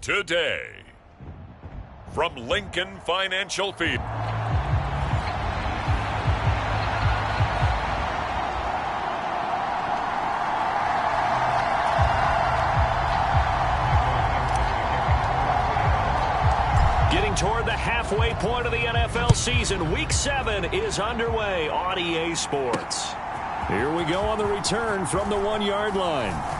today. From Lincoln Financial Field. Getting toward the halfway point of the NFL season, Week 7 is underway on EA Sports. Here we go on the return from the 1-yard line.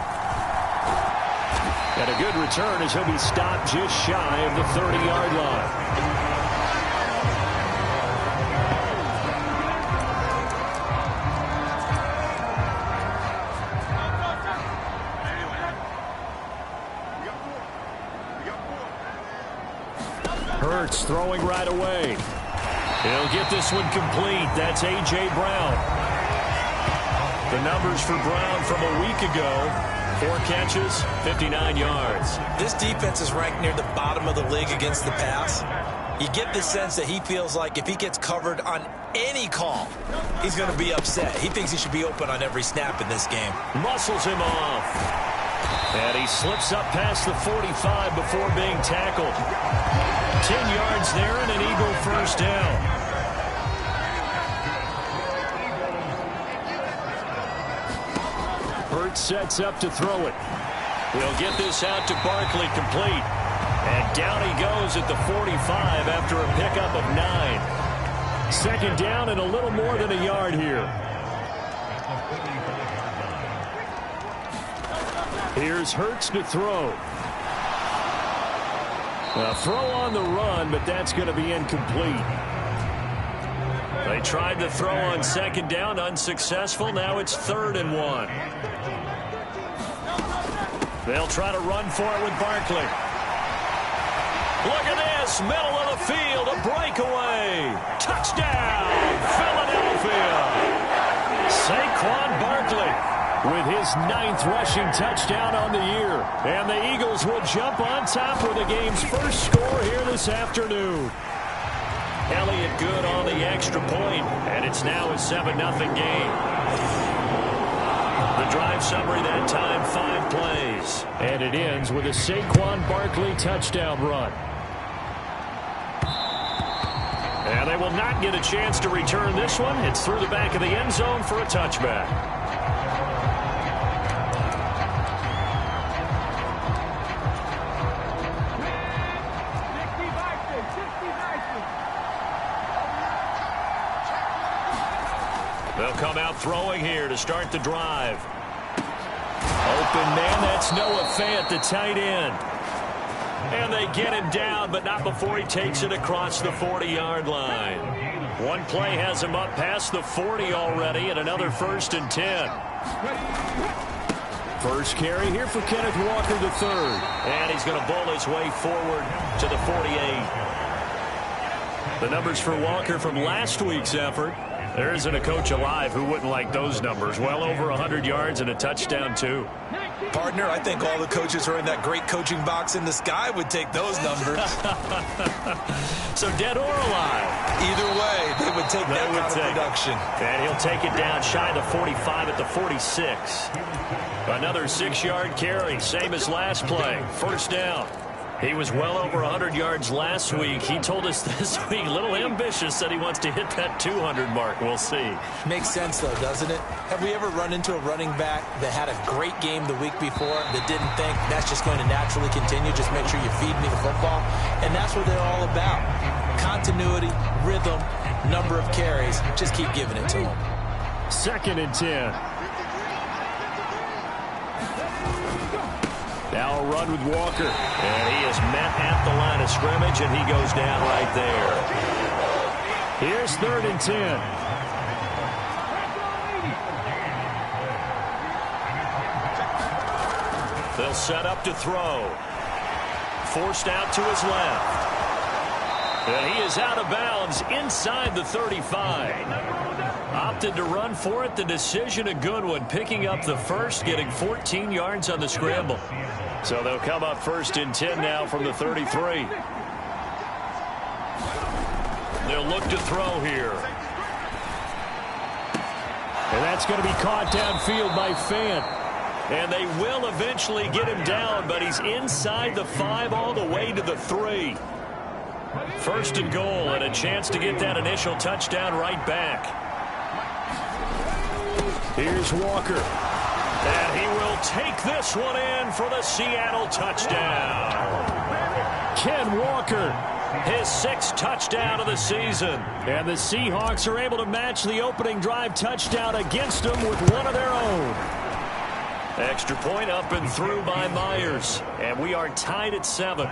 And a good return as he'll be stopped just shy of the 30-yard line. Hurts throwing right away. He'll get this one complete. That's A.J. Brown. The numbers for Brown from a week ago: 4 catches, 59 yards. This defense is ranked near the bottom of the league against the pass. You get the sense that he feels like if he gets covered on any call, he's going to be upset. He thinks he should be open on every snap in this game. Muscles him off. And he slips up past the 45 before being tackled. 10 yards there and an Eagle first down. Hurts sets up to throw it. He'll get this out to Barkley, complete. And down he goes at the 45 after a pickup of 9. Second down and a little more than a yard here. Here's Hurts to throw. A throw on the run, but that's going to be incomplete. They tried to throw on second down, unsuccessful. Now it's 3rd and 1. They'll try to run for it with Barkley. Look at this, middle of the field, a breakaway. Touchdown, Philadelphia. Saquon Barkley with his 9th rushing touchdown on the year. And the Eagles will jump on top with the game's first score here this afternoon. Elliott good on the extra point, and it's now a 7-0 game. The drive summary that time, 5 plays. And it ends with a Saquon Barkley touchdown run. And they will not get a chance to return this one. It's through the back of the end zone for a touchback. They'll come out throwing here to start the drive. Open man, that's Noah Fant, the tight end. And they get him down, but not before he takes it across the 40-yard line. One play has him up past the 40 already, and another 1st and 10. First carry here for Kenneth Walker III. And he's going to bowl his way forward to the 48. The numbers for Walker from last week's effort. There isn't a coach alive who wouldn't like those numbers. Well over 100 yards and a touchdown, too. Partner, I think all the coaches who are in that great coaching box in the sky would take those numbers. So dead or alive? Either way, they would take that kind of production. And he'll take it down shy of the 45 at the 46. Another 6-yard carry, same as last play. First down. He was well over 100 yards last week. He told us this week, a little ambitious, that he wants to hit that 200 mark. We'll see. Makes sense, though, doesn't it? Have we ever run into a running back that had a great game the week before that didn't think that's just going to naturally continue? Just make sure you feed me the football. And that's what they're all about. Continuity, rhythm, number of carries. Just keep giving it to them. 2nd and 10. Now a run with Walker. And he is met at the line of scrimmage, and he goes down right there. Here's 3rd and 10. They'll set up to throw. Forced out to his left. And he is out of bounds inside the 35. Opted to run for it. The decision a good one. Picking up the first, getting 14 yards on the scramble. So they'll come up 1st and 10 now from the 33. They'll look to throw here. And that's going to be caught downfield by Fant. And they will eventually get him down, but he's inside the 5 all the way to the 3. First and goal, and a chance to get that initial touchdown right back. Here's Walker. And he will take this one in for the Seattle touchdown. Ken Walker, his 6th touchdown of the season. And the Seahawks are able to match the opening drive touchdown against them with one of their own. Extra point up and through by Myers. And we are tied at 7.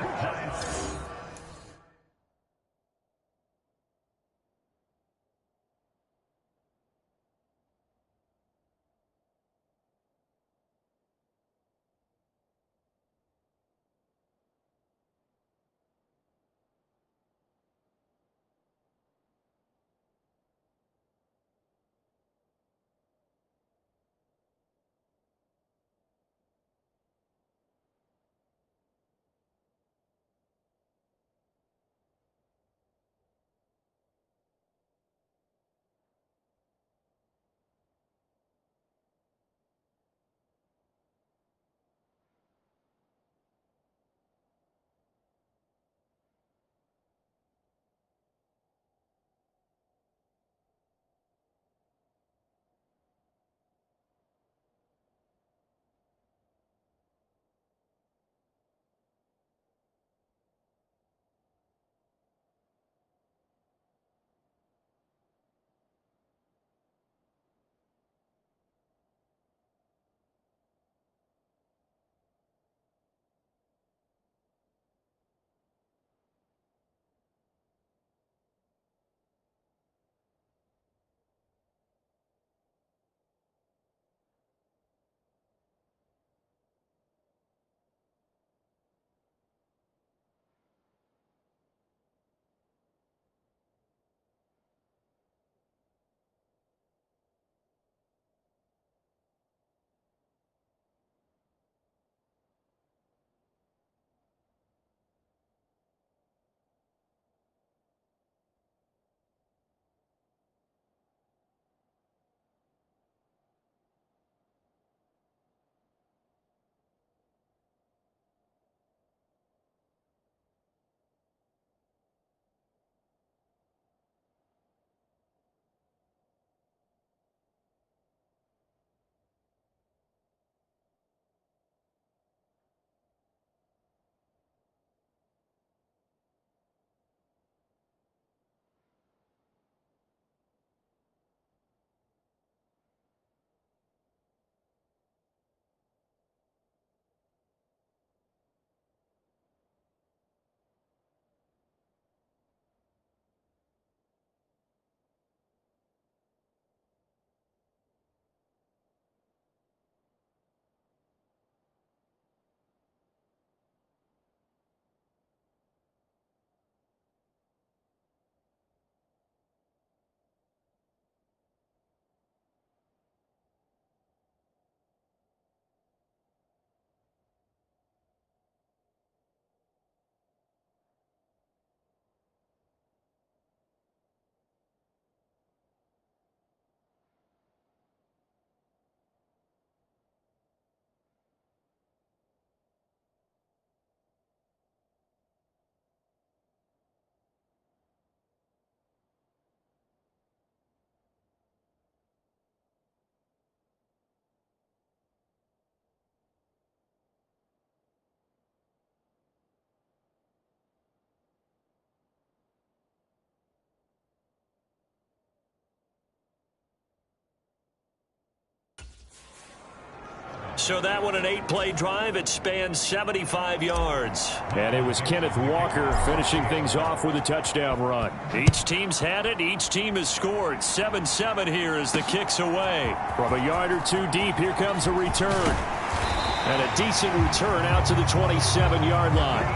So that one, an 8-play drive. It spans 75 yards. And it was Kenneth Walker finishing things off with a touchdown run. Each team's had it. Each team has scored. 7-7 here as the kick's away. From a yard or two deep, here comes a return. And a decent return out to the 27-yard line.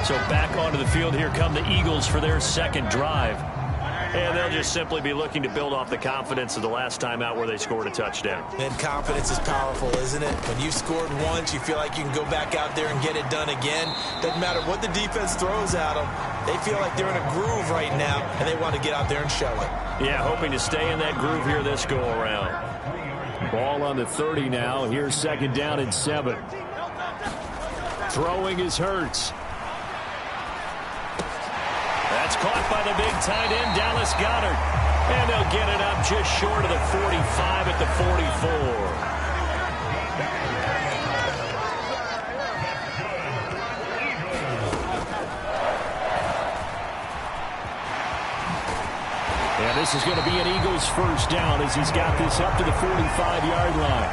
So back onto the field, here come the Eagles for their second drive. And they'll just simply be looking to build off the confidence of the last time out where they scored a touchdown. And confidence is powerful, isn't it? When you scored once, you feel like you can go back out there and get it done again. Doesn't matter what the defense throws at them. They feel like they're in a groove right now, and they want to get out there and show it. Yeah, hoping to stay in that groove here this go-around. Ball on the 30 now. Here's 2nd down and 7. Throwing is Hurts. That's caught by the big tight end, Dallas Goedert. And they'll get it up just short of the 45 at the 44. And this is going to be an Eagles 1st down as he's got this up to the 45-yard line.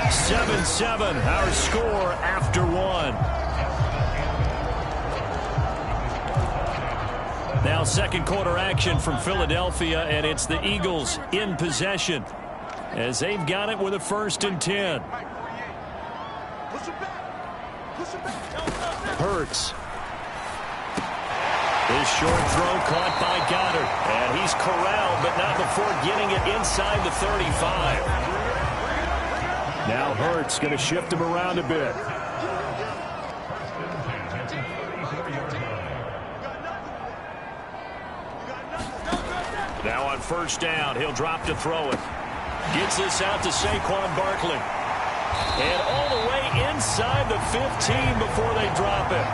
7-7, our score after 1. Now 2nd quarter action from Philadelphia, and it's the Eagles in possession as they've got it with a 1st and 10. Hurts. His short throw caught by Goddard, and he's corralled, but not before getting it inside the 35. Now Hurts going to shift him around a bit. Now on 1st down, he'll drop to throw it. Gets this out to Saquon Barkley. And all the way inside the 15 before they drop it.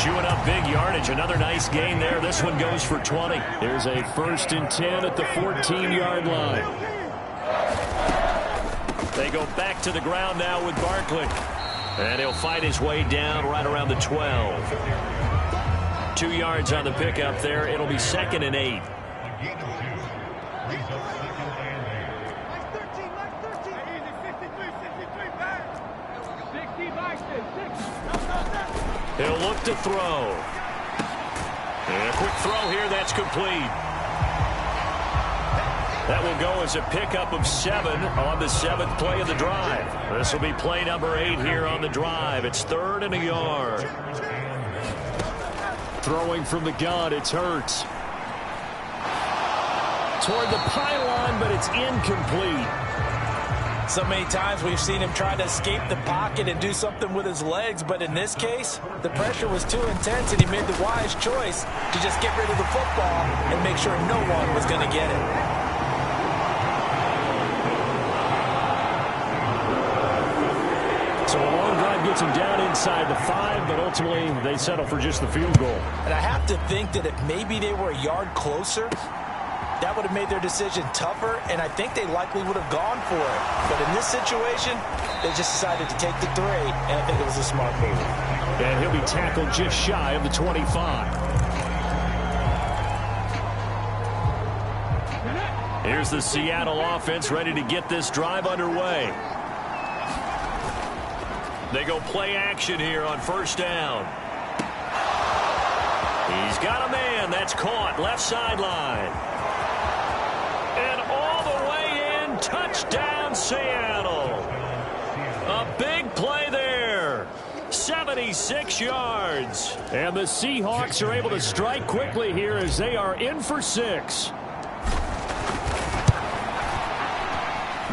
Chewing up big yardage. Another nice gain there. This one goes for 20. There's a 1st and 10 at the 14-yard line. They go back to the ground now with Barkley. And he'll fight his way down right around the 12. 2 yards on the pickup there. It'll be 2nd and 8. He'll look to throw. And a quick throw here. That's complete. That will go as a pickup of 7 on the 7th play of the drive. This will be play number 8 here on the drive. It's 3rd and a yard. Throwing from the gun, it's Hurts. Toward the pylon, but it's incomplete. So many times we've seen him try to escape the pocket and do something with his legs, but in this case, the pressure was too intense, and he made the wise choice to just get rid of the football and make sure no one was going to get it. So a long drive gets him down inside the 5, but ultimately they settle for just the field goal. And I have to think that if maybe they were a yard closer, that would have made their decision tougher, and I think they likely would have gone for it. But in this situation, they just decided to take the 3, and I think it was a smart move. And he'll be tackled just shy of the 25. Here's the Seattle offense ready to get this drive underway. They go play action here on 1st down. He's got a man. That's caught. Left sideline. And all the way in. Touchdown, Seattle. A big play there. 76 yards. And the Seahawks are able to strike quickly here as they are in for 6.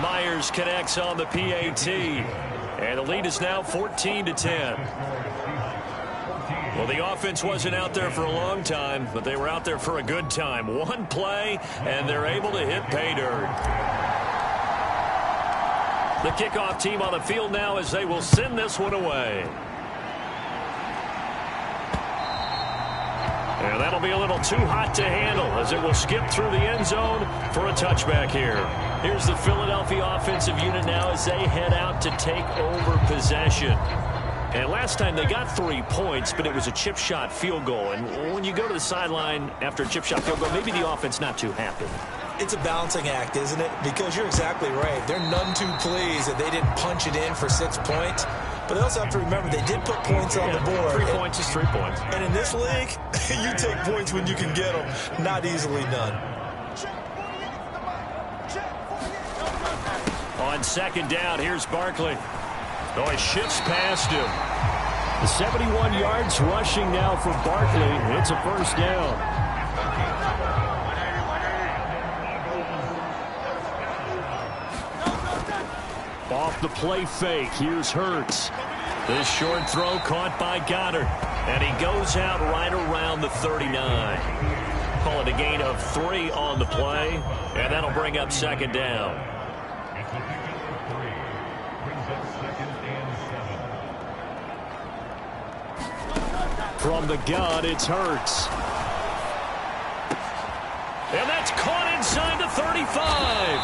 Myers connects on the PAT. And the lead is now 14-10. Well, the offense wasn't out there for a long time, but they were out there for a good time. One play, and they're able to hit pay dirt. The kickoff team on the field now as they will send this one away. And that'll be a little too hot to handle as it will skip through the end zone for a touchback here. Here's the Philadelphia offensive unit now as they head out to take over possession. And last time they got 3 points, but it was a chip shot field goal. And when you go to the sideline after a chip shot field goal, maybe the offense not too happy. It's a balancing act, isn't it? Because you're exactly right. They're none too pleased that they didn't punch it in for 6 points. But they also have to remember they did put points on the board. 3 points is 3 points. And in this league, you take points when you can get them. Not easily done. On 2nd down, here's Barkley. Oh, he shifts past him. 71 yards rushing now for Barkley. It's a first down. Off the play fake, here's Hurts. This short throw caught by Goddard. And he goes out right around the 39. Call it a gain of 3 on the play. And that'll bring up second down. From the gun, it's Hurts. And that's caught inside the 35.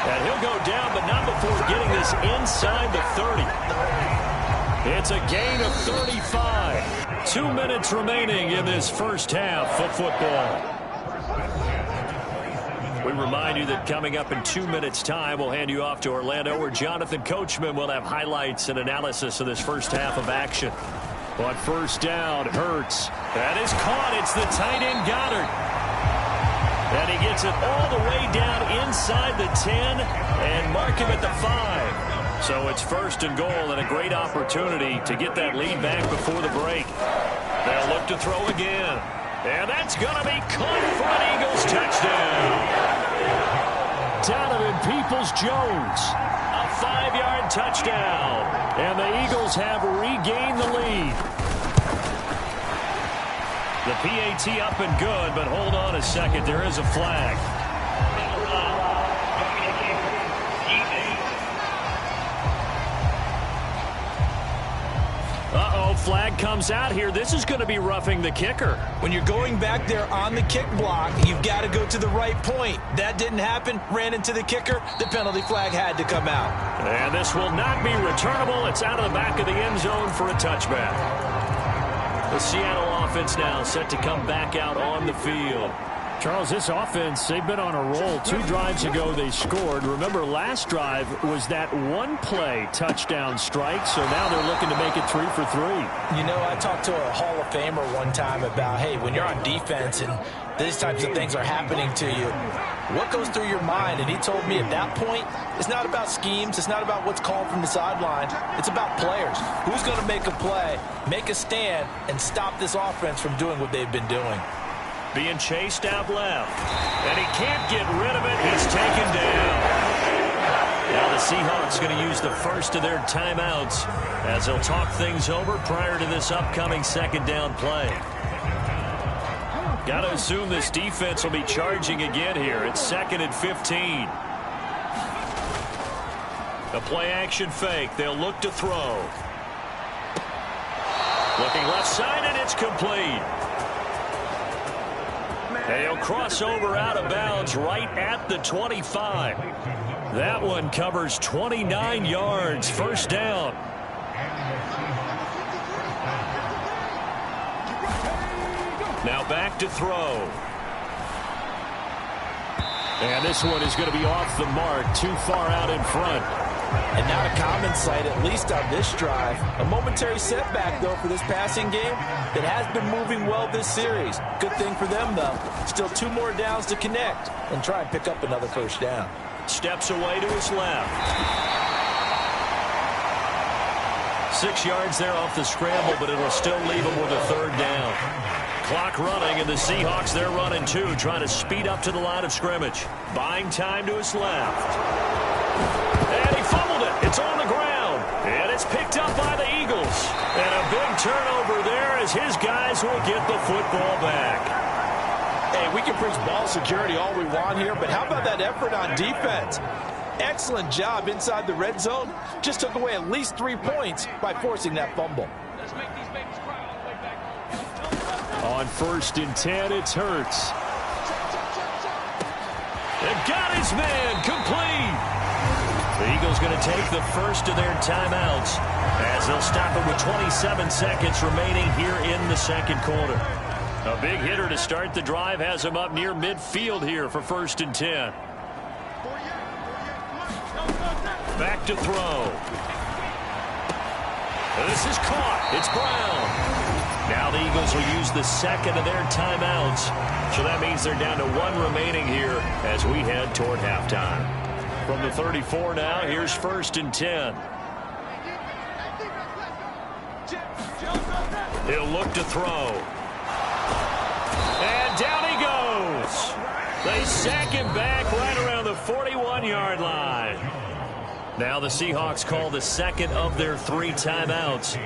And he'll go down, but not before getting this inside the 30. It's a gain of 35. 2 minutes remaining in this first half of football. We remind you that coming up in 2 minutes' time, we'll hand you off to Orlando, where Jonathan Coachman will have highlights and analysis of this first half of action. But first down, Hurts. That is caught. It's the tight end, Goddard. And he gets it all the way down inside the 10 and mark him at the 5. So it's first and goal and a great opportunity to get that lead back before the break. They'll look to throw again. And that's going to be caught for an Eagles touchdown. Donovan Peoples-Jones. A 5-yard touchdown. And the Eagles have regained the lead. The PAT up and good, but hold on a second. There is a flag. Flag comes out here. This is going to be roughing the kicker. When you're going back there on the kick block, you've got to go to the right point. That didn't happen. Ran into the kicker. The penalty flag had to come out. And this will not be returnable. It's out of the back of the end zone for a touchback. The Seattle offense now set to come back out on the field. Charles, this offense, they've been on a roll. 2 drives ago, they scored. Remember, last drive was that one-play touchdown strike, so now they're looking to make it 3 for 3. You know, I talked to a Hall of Famer one time about, hey, when you're on defense and these types of things are happening to you, what goes through your mind? And he told me at that point, it's not about schemes. It's not about what's called from the sideline. It's about players. Who's going to make a play, make a stand, and stop this offense from doing what they've been doing? Being chased out left. And he can't get rid of it. He's taken down. Now the Seahawks going to use the first of their timeouts as they'll talk things over prior to this upcoming second down play. Got to assume this defense will be charging again here. It's 2nd and 15. A play action fake. They'll look to throw. Looking left side, and it's complete. And he'll cross over out of bounds right at the 25. That one covers 29 yards. First down. Now back to throw. And this one is going to be off the mark, too far out in front. And not a common sight, at least on this drive. A momentary setback, though, for this passing game that has been moving well this series. Good thing for them, though. Still 2 more downs to connect and try and pick up another first down. Steps away to his left. 6 yards there off the scramble, but it'll still leave him with a 3rd down. Clock running, and the Seahawks, they're running too, trying to speed up to the line of scrimmage. Buying time to his left. And he fumbled it. It's on the ground. And it's picked up by the Eagles. And a big turnover there as his guys will get the football back. Hey, we can preach ball security all we want here, but how about that effort on defense? Excellent job inside the red zone. Just took away at least 3 points by forcing that fumble. On 1st and 10, it's Hurts. They've got his man complete. The Eagles going to take the first of their timeouts as they'll stop it with 27 seconds remaining here in the second quarter. A big hitter to start the drive has him up near midfield here for 1st and 10. Back to throw. This is caught. It's Brown. Now the Eagles will use the second of their timeouts. So that means they're down to 1 remaining here as we head toward halftime. From the 34 now, here's 1st and 10. He'll look to throw. And down he goes. They sack him back right around the 41-yard line. Now the Seahawks call the second of their 3 timeouts.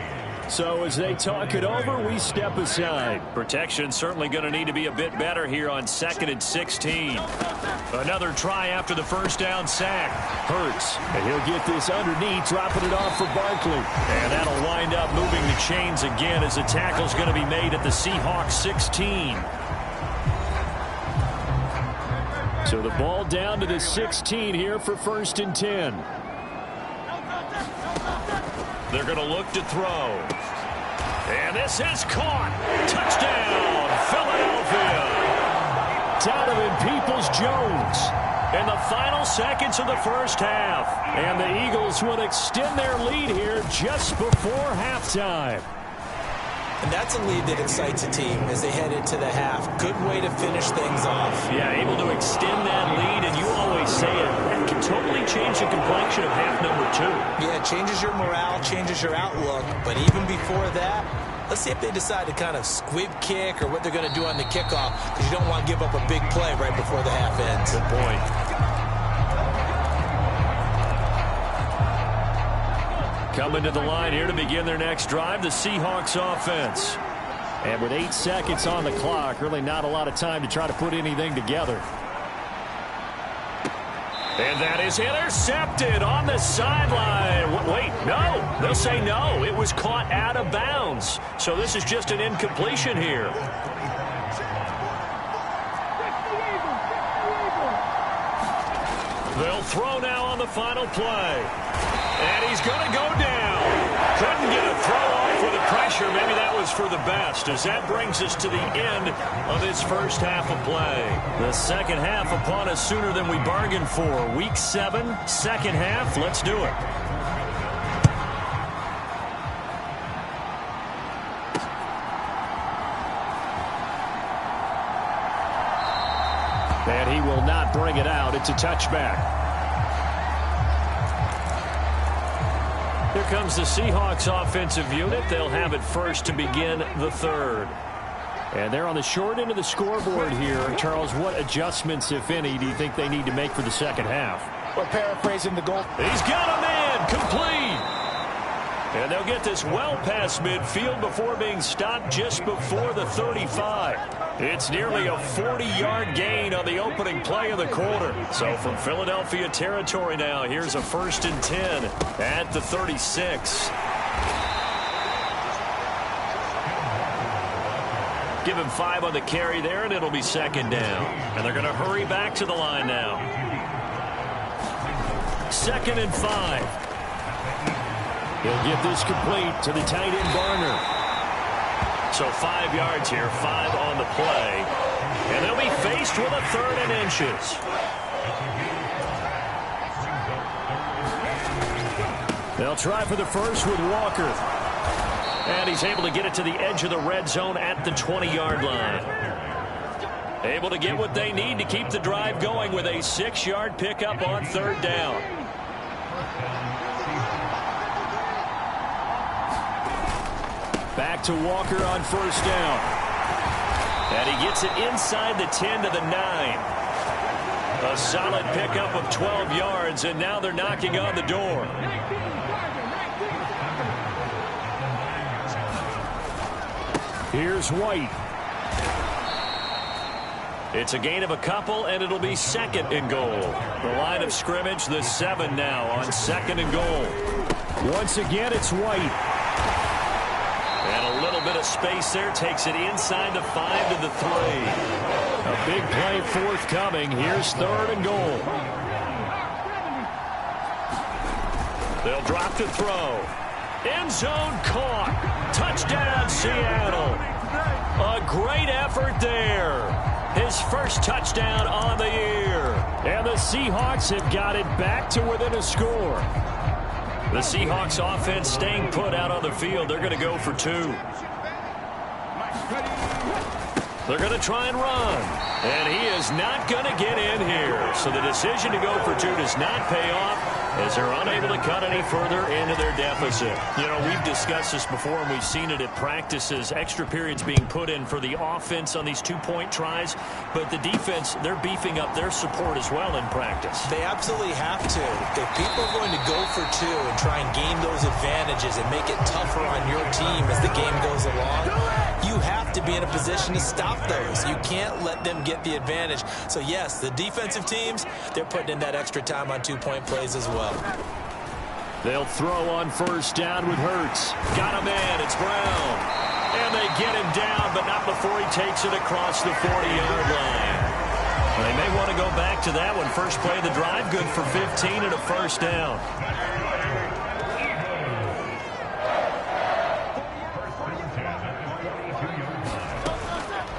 So as they talk it over, we step aside. Protection certainly going to need to be a bit better here on 2nd and 16. Another try after the first down sack. Hurts, and he'll get this underneath, dropping it off for Barkley. And that'll wind up moving the chains again as the tackle's going to be made at the Seahawks 16. So the ball down to the 16 here for 1st and 10. They're going to look to throw. And this is caught. Touchdown, Philadelphia. Donovan Peoples-Jones in the final seconds of the first half. And the Eagles will extend their lead here just before halftime. And that's a lead that excites a team as they head into the half. Good way to finish things off. Yeah, able to extend that lead, and you always say it, that can totally change the complexion of half number 2. Yeah, it changes your morale, changes your outlook. But even before that, let's see if they decide to kind of squib kick or what they're going to do on the kickoff, because you don't want to give up a big play right before the half ends. Good point. Coming to the line here to begin their next drive, the Seahawks offense. And with 8 seconds on the clock, really not a lot of time to try to put anything together. And that is intercepted on the sideline. Wait, no. They'll say no. It was caught out of bounds. So this is just an incompletion here. They'll throw now on the final play. And he's going to go down. Couldn't get a throw off with the pressure. Maybe that was for the best, as that brings us to the end of this first half of play. The second half upon us sooner than we bargained for. Week 7, second half. Let's do it. And he will not bring it out. It's a touchback. Here comes the Seahawks offensive unit. They'll have it first to begin the third. And they're on the short end of the scoreboard here. Charles, what adjustments, if any, do you think they need to make for the second half? Well, paraphrasing the goal. He's got a man complete. And they'll get this well past midfield before being stopped just before the 35. It's nearly a 40-yard gain on the opening play of the quarter. So from Philadelphia territory now, here's a 1st and 10 at the 36. Give him 5 on the carry there, and it'll be 2nd down. And they're going to hurry back to the line now. 2nd and 5. He'll get this complete to the tight end Barner. So 5 yards here, 5 on the play. And they'll be faced with a 3rd and inches. They'll try for the first with Walker. And he's able to get it to the edge of the red zone at the 20-yard line. Able to get what they need to keep the drive going with a 6-yard pickup on 3rd down. Back to Walker on 1st down. And he gets it inside the 10 to the 9. A solid pickup of 12 yards, and now they're knocking on the door. Here's White. It's a gain of a couple, and it'll be 2nd and goal. The line of scrimmage, the 7 now on 2nd and goal. Once again, it's White. And a little bit of space there, takes it inside the 5 to the 3. A big play forthcoming. Here's 3rd and goal. They'll drop to throw. End zone caught. Touchdown, Seattle. A great effort there. His first touchdown on the year. And the Seahawks have got it back to within a score. The Seahawks offense staying put out on the field. They're going to go for 2. They're going to try and run. And he is not going to get in here. So the decision to go for 2 does not pay off. as they're unable to cut any further into their deficit. You know, we've discussed this before, and we've seen it at practices. Extra periods being put in for the offense on these two-point tries, but the defense, they're beefing up their support as well in practice. They absolutely have to. If people are going to go for two and try and gain those advantages and make it tougher on your team as the game goes along, you have to be in a position to stop those. You can't let them get the advantage. So, yes, the defensive teams, they're putting in that extra time on two-point plays as well. They'll throw on first down with Hurts. Got him in. It's Brown. And they get him down, but not before he takes it across the 40-yard line. They may want to go back to that one. First play of the drive, good for 15 and a first down.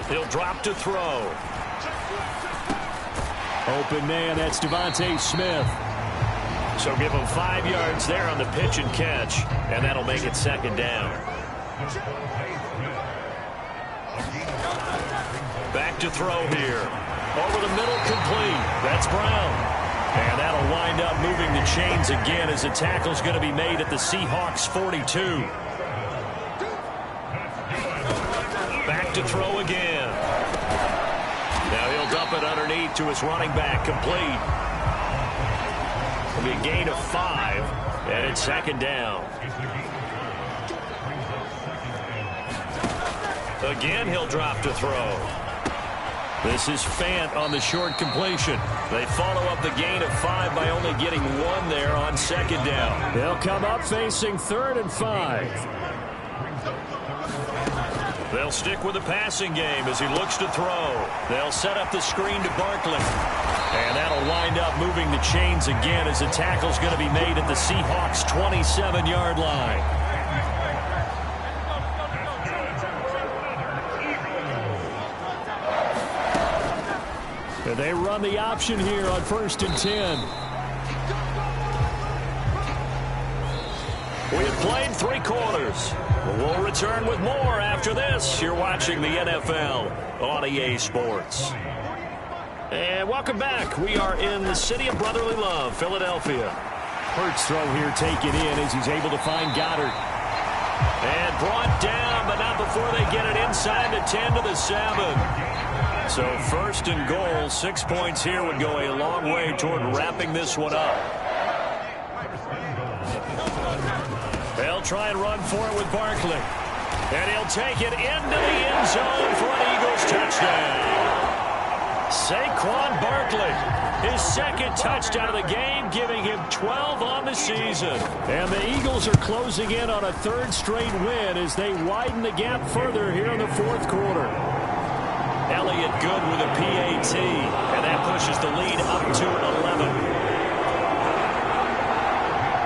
He'll drop to throw. Open man, that's Devontae Smith. So give him 5 yards there on the pitch and catch, and that'll make it second down. Back to throw here. Over the middle, complete. That's Brown. And that'll wind up moving the chains again as the tackle's going to be made at the Seahawks 42. Back to throw again. Now he'll dump it underneath to his running back, complete. It'll be a gain of 5, and it's second down. Again, he'll drop to throw. This is Fant on the short completion. They follow up the gain of 5 by only getting 1 there on second down. They'll come up facing 3rd and 5. They'll stick with the passing game as he looks to throw. They'll set up the screen to Barkley. And that'll wind up moving the chains again as the tackle's going to be made at the Seahawks 27-yard line. And they run the option here on 1st and 10. We have played 3 quarters. We'll return with more after this. You're watching the NFL on EA Sports. And welcome back. We are in the city of brotherly love, Philadelphia. Hurts throw here taken in as he's able to find Goddard. And brought down, but not before they get it inside the 10 to the 7. So 1st and goal, 6 points here would go a long way toward wrapping this one up. They'll try and run for it with Barkley. And he'll take it into the end zone for an Eagles touchdown. Saquon Barkley, his 2nd touchdown of the game, giving him 12 on the season. And the Eagles are closing in on a 3rd straight win as they widen the gap further here in the 4th quarter. Elliott good with a PAT, and that pushes the lead up to 11.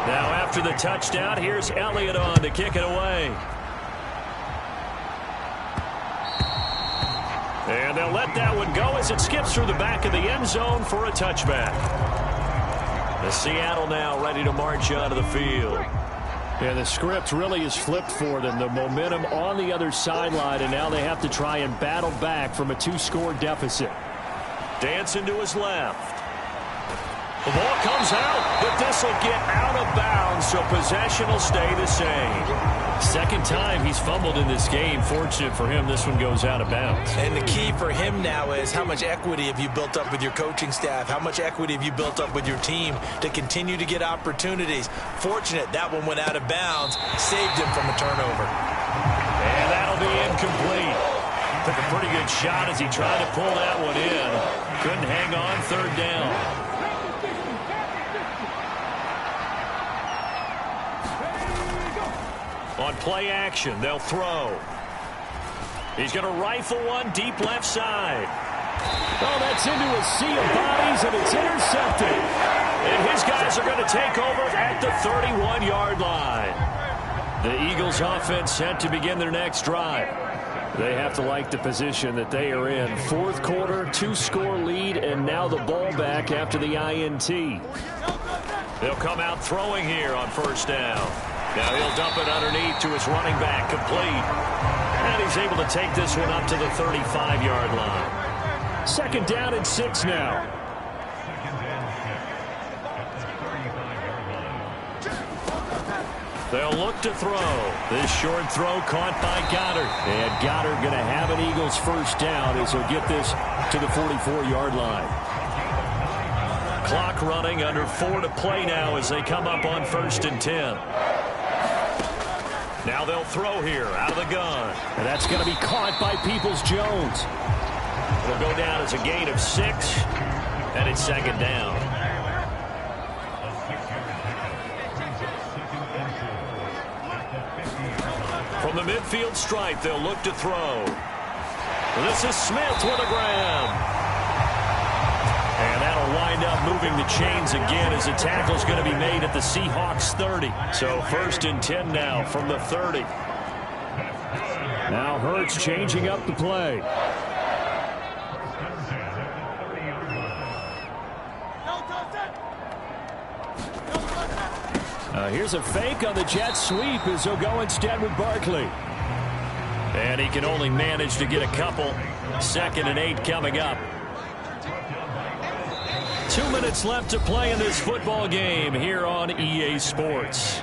Now after the touchdown, here's Elliott on to kick it away. And they'll let that one go as it skips through the back of the end zone for a touchback. The Seattle now ready to march onto the field. Yeah, the script really is flipped for them. The momentum on the other sideline, and now they have to try and battle back from a 2-score deficit. Dancing to his left. The ball comes out, but this will get out of bounds, so possession will stay the same. 2nd time he's fumbled in this game. Fortunate for him, this one goes out of bounds. And the key for him now is how much equity have you built up with your coaching staff? How much equity have you built up with your team to continue to get opportunities? Fortunate that one went out of bounds, saved him from a turnover. And that'll be incomplete. Took a pretty good shot as he tried to pull that one in. Couldn't hang on, 3rd down. On play action, they'll throw. He's going to rifle one deep left side. Oh, that's into a sea of bodies, and it's intercepted. And his guys are going to take over at the 31-yard line. The Eagles offense set to begin their next drive. They have to like the position that they are in. 4th quarter, 2-score lead, and now the ball back after the INT. They'll come out throwing here on 1st down. Now he'll dump it underneath to his running back, complete. And he's able to take this one up to the 35-yard line. 2nd down and 6 now. They'll look to throw. This short throw caught by Goddard. And Goddard going to have an Eagles first down as he'll get this to the 44-yard line. Clock running, under 4 to play now as they come up on 1st and 10. Now they'll throw here out of the gun. And that's going to be caught by Peoples-Jones. It'll go down as a gain of 6, and it's 2nd down. From the midfield stripe, they'll look to throw. This is Smith with a grab. And that'll wind up moving the chains again as the tackle's going to be made at the Seahawks 30. So 1st and 10 now from the 30. Now Hurts changing up the play. Here's a fake on the jet sweep as he'll go instead with Barkley. And he can only manage to get a couple. 2nd and 8 coming up. 2 minutes left to play in this football game here on EA Sports.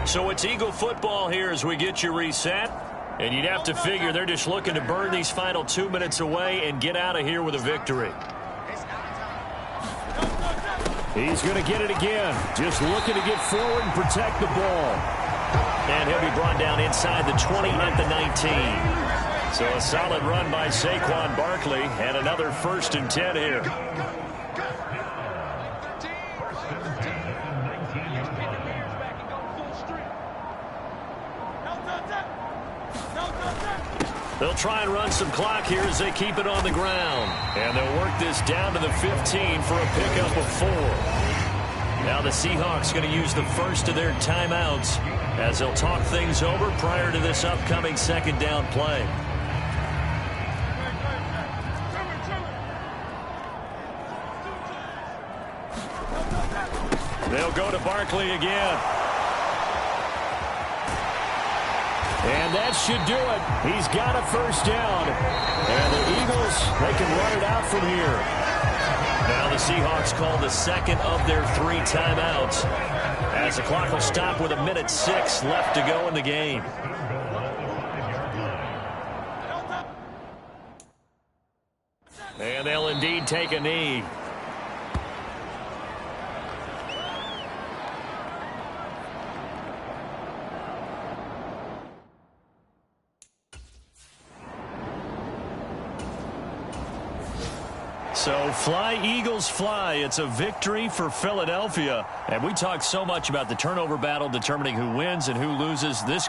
So it's Eagle football here as we get you reset. And you'd have to figure they're just looking to burn these final 2 minutes away and get out of here with a victory. He's going to get it again. Just looking to get forward and protect the ball. And he'll be brought down inside the 20 at the 19. So a solid run by Saquon Barkley and another 1st and 10 here. They'll try and run some clock here as they keep it on the ground. And they'll work this down to the 15 for a pickup of 4. Now the Seahawks going to use the first of their timeouts as they'll talk things over prior to this upcoming 2nd down play. They'll go to Barkley again. And that should do it. He's got a first down. And the Eagles, they can run it out from here. Now the Seahawks call the 2nd of their 3 timeouts as the clock will stop with 1:06 left to go in the game. And they'll indeed take a knee. So fly, Eagles, fly. It's a victory for Philadelphia. And we talked so much about the turnover battle determining who wins and who loses. This